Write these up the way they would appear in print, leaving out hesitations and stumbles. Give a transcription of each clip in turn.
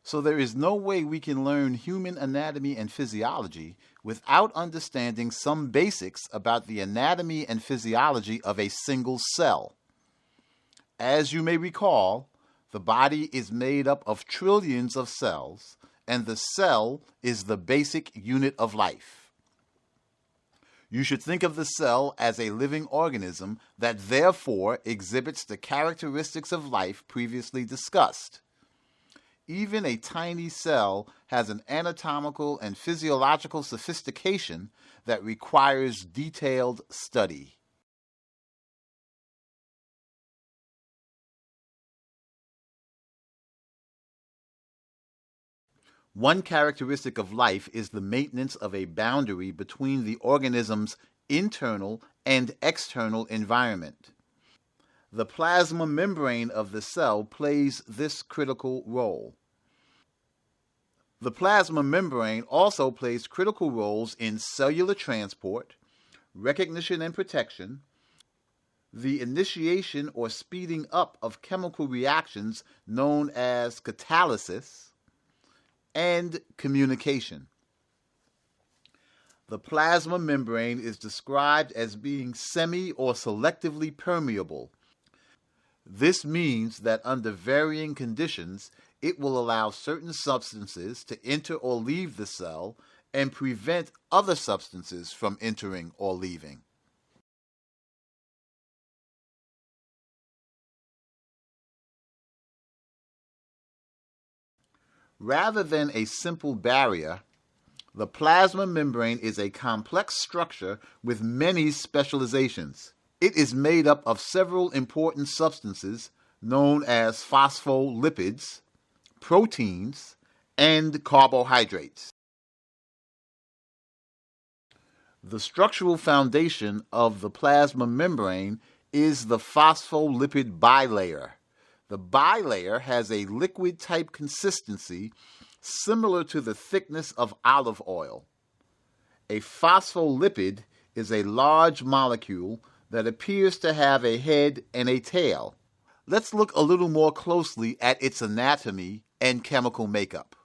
So there is no way we can learn human anatomy and physiology without understanding some basics about the anatomy and physiology of a single cell. As you may recall, the body is made up of trillions of cells, and the cell is the basic unit of life. You should think of the cell as a living organism that therefore exhibits the characteristics of life previously discussed. Even a tiny cell has an anatomical and physiological sophistication that requires detailed study. One characteristic of life is the maintenance of a boundary between the organism's internal and external environment. The plasma membrane of the cell plays this critical role. The plasma membrane also plays critical roles in cellular transport, recognition and protection, the initiation or speeding up of chemical reactions known as catalysis, and communication. The plasma membrane is described as being semi or selectively permeable. This means that under varying conditions, it will allow certain substances to enter or leave the cell and prevent other substances from entering or leaving. Rather than a simple barrier, the plasma membrane is a complex structure with many specializations. It is made up of several important substances known as phospholipids, proteins, and carbohydrates. The structural foundation of the plasma membrane is the phospholipid bilayer. The bilayer has a liquid-type consistency similar to the thickness of olive oil. A phospholipid is a large molecule that appears to have a head and a tail. Let's look a little more closely at its anatomy and chemical makeup.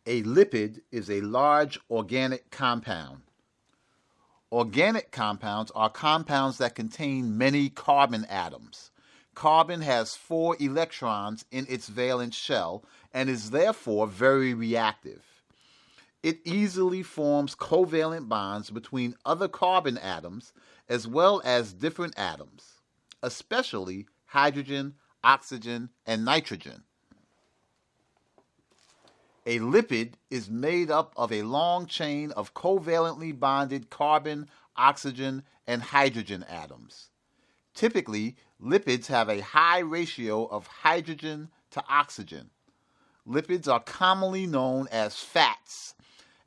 A lipid is a large organic compound. Organic compounds are compounds that contain many carbon atoms. Carbon has 4 electrons in its valence shell and is therefore very reactive. It easily forms covalent bonds between other carbon atoms as well as different atoms, especially hydrogen, oxygen, and nitrogen. A lipid is made up of a long chain of covalently bonded carbon, oxygen, and hydrogen atoms. Typically, lipids have a high ratio of hydrogen to oxygen. Lipids are commonly known as fats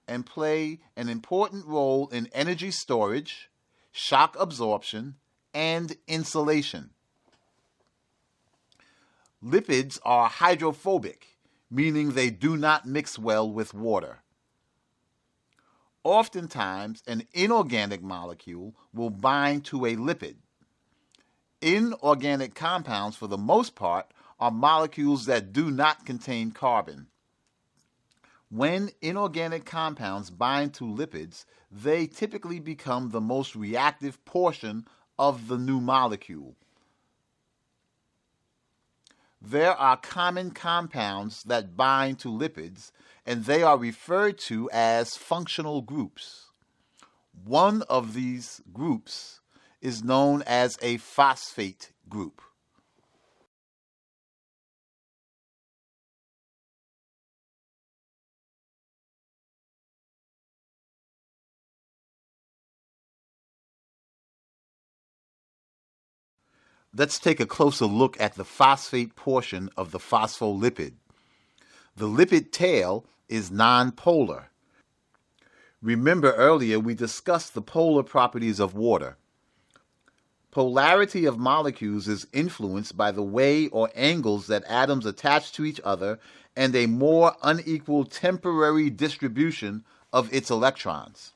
and play an important role in energy storage, shock absorption, and insulation. Lipids are hydrophobic, meaning they do not mix well with water. Oftentimes, an inorganic molecule will bind to a lipid. Inorganic compounds, for the most part, are molecules that do not contain carbon. When inorganic compounds bind to lipids, they typically become the most reactive portion of the new molecule. There are common compounds that bind to lipids, and they are referred to as functional groups. One of these groups is known as a phosphate group. Let's take a closer look at the phosphate portion of the phospholipid. The lipid tail is nonpolar. Remember earlier we discussed the polar properties of water. Polarity of molecules is influenced by the way or angles that atoms attach to each other and a more unequal temporary distribution of its electrons.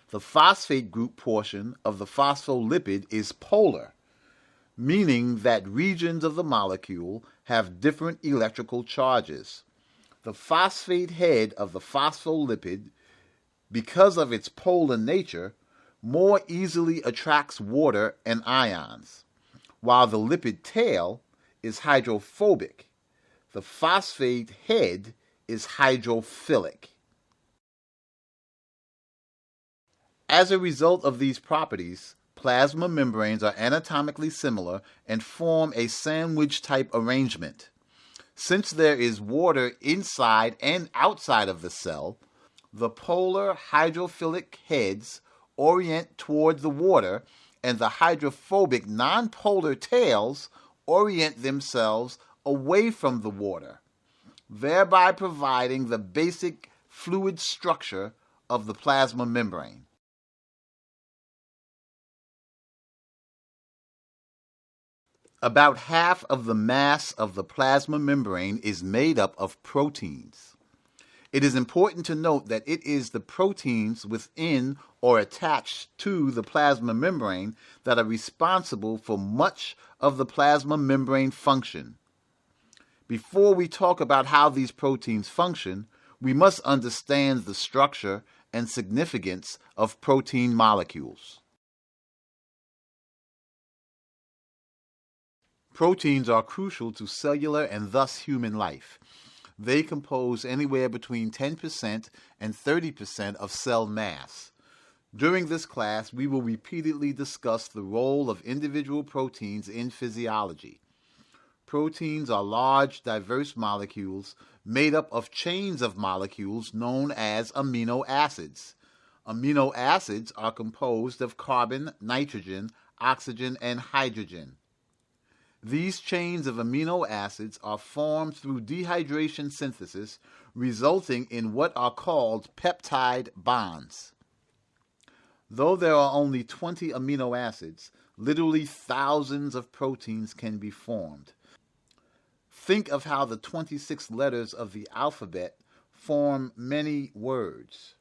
The phosphate group portion of the phospholipid is polar, meaning that regions of the molecule have different electrical charges. The phosphate head of the phospholipid, because of its polar nature, more easily attracts water and ions, while the lipid tail is hydrophobic. The phosphate head is hydrophilic. As a result of these properties, plasma membranes are anatomically similar and form a sandwich-type arrangement. Since there is water inside and outside of the cell, the polar hydrophilic heads orient toward the water, and the hydrophobic nonpolar tails orient themselves away from the water, thereby providing the basic fluid structure of the plasma membrane. About half of the mass of the plasma membrane is made up of proteins. It is important to note that it is the proteins within or attached to the plasma membrane that are responsible for much of the plasma membrane function. Before we talk about how these proteins function, we must understand the structure and significance of protein molecules. Proteins are crucial to cellular and thus human life. They compose anywhere between 10% and 30% of cell mass. During this class, we will repeatedly discuss the role of individual proteins in physiology. Proteins are large, diverse molecules made up of chains of molecules known as amino acids. Amino acids are composed of carbon, nitrogen, oxygen, and hydrogen. These chains of amino acids are formed through dehydration synthesis, resulting in what are called peptide bonds. Though there are only 20 amino acids, literally thousands of proteins can be formed. Think of how the 26 letters of the alphabet form many words.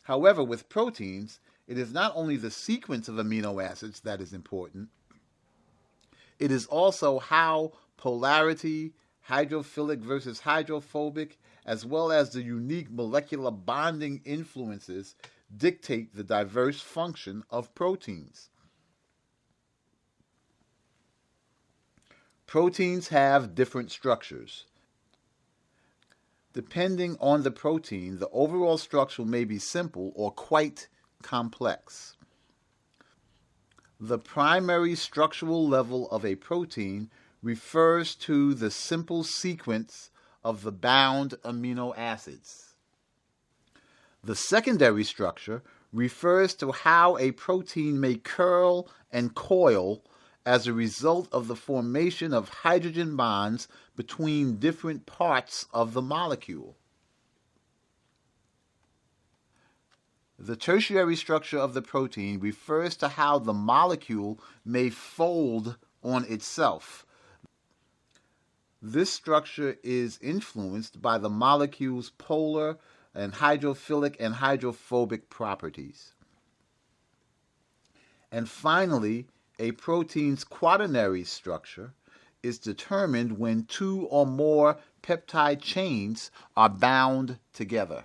However, with proteins, it is not only the sequence of amino acids that is important, it is also how polarity, hydrophilic versus hydrophobic, as well as the unique molecular bonding influences dictate the diverse function of proteins. Proteins have different structures. Depending on the protein, the overall structure may be simple or quite complex. The primary structural level of a protein refers to the simple sequence of the bound amino acids. The secondary structure refers to how a protein may curl and coil as a result of the formation of hydrogen bonds between different parts of the molecule. The tertiary structure of the protein refers to how the molecule may fold on itself. This structure is influenced by the molecule's polar and hydrophilic and hydrophobic properties. And finally, a protein's quaternary structure is determined when two or more peptide chains are bound together.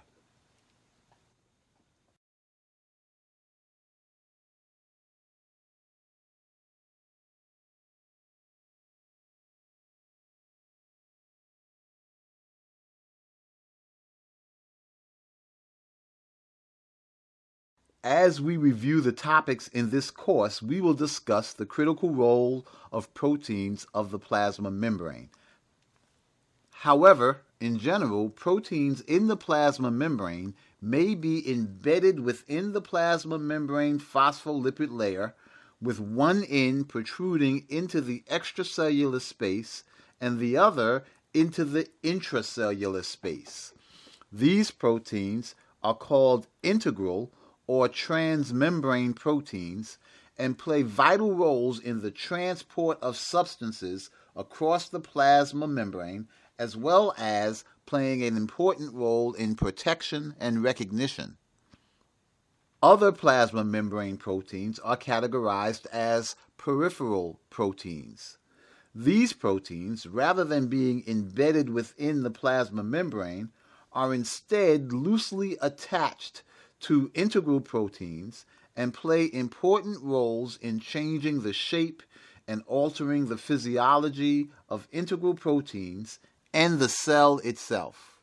As we review the topics in this course, we will discuss the critical role of proteins of the plasma membrane. However, in general, proteins in the plasma membrane may be embedded within the plasma membrane phospholipid layer, with one end protruding into the extracellular space and the other into the intracellular space. These proteins are called integral or transmembrane proteins and play vital roles in the transport of substances across the plasma membrane, as well as playing an important role in protection and recognition. Other plasma membrane proteins are categorized as peripheral proteins. These proteins, rather than being embedded within the plasma membrane, are instead loosely attached to integral proteins and play important roles in changing the shape and altering the physiology of integral proteins and the cell itself.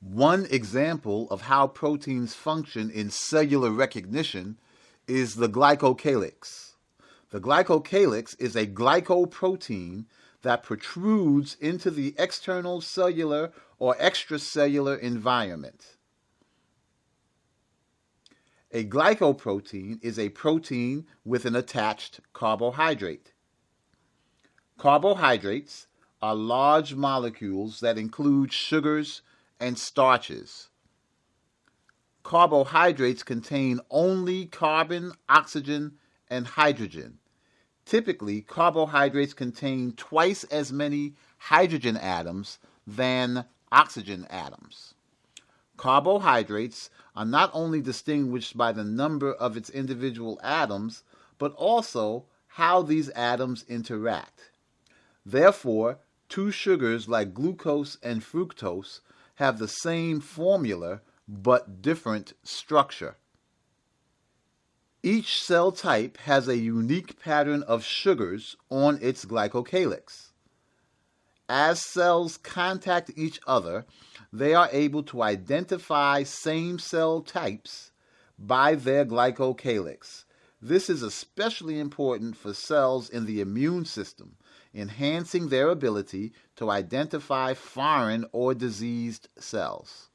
One example of how proteins function in cellular recognition is the glycocalyx. The glycocalyx is a glycoprotein that protrudes into the external cellular or extracellular environment. A glycoprotein is a protein with an attached carbohydrate. Carbohydrates are large molecules that include sugars and starches. Carbohydrates contain only carbon, oxygen, and hydrogen. Typically, carbohydrates contain twice as many hydrogen atoms than oxygen atoms. Carbohydrates are not only distinguished by the number of its individual atoms, but also how these atoms interact. Therefore, two sugars like glucose and fructose have the same formula but different structure. Each cell type has a unique pattern of sugars on its glycocalyx. As cells contact each other, they are able to identify same cell types by their glycocalyx. This is especially important for cells in the immune system, enhancing their ability to identify foreign or diseased cells.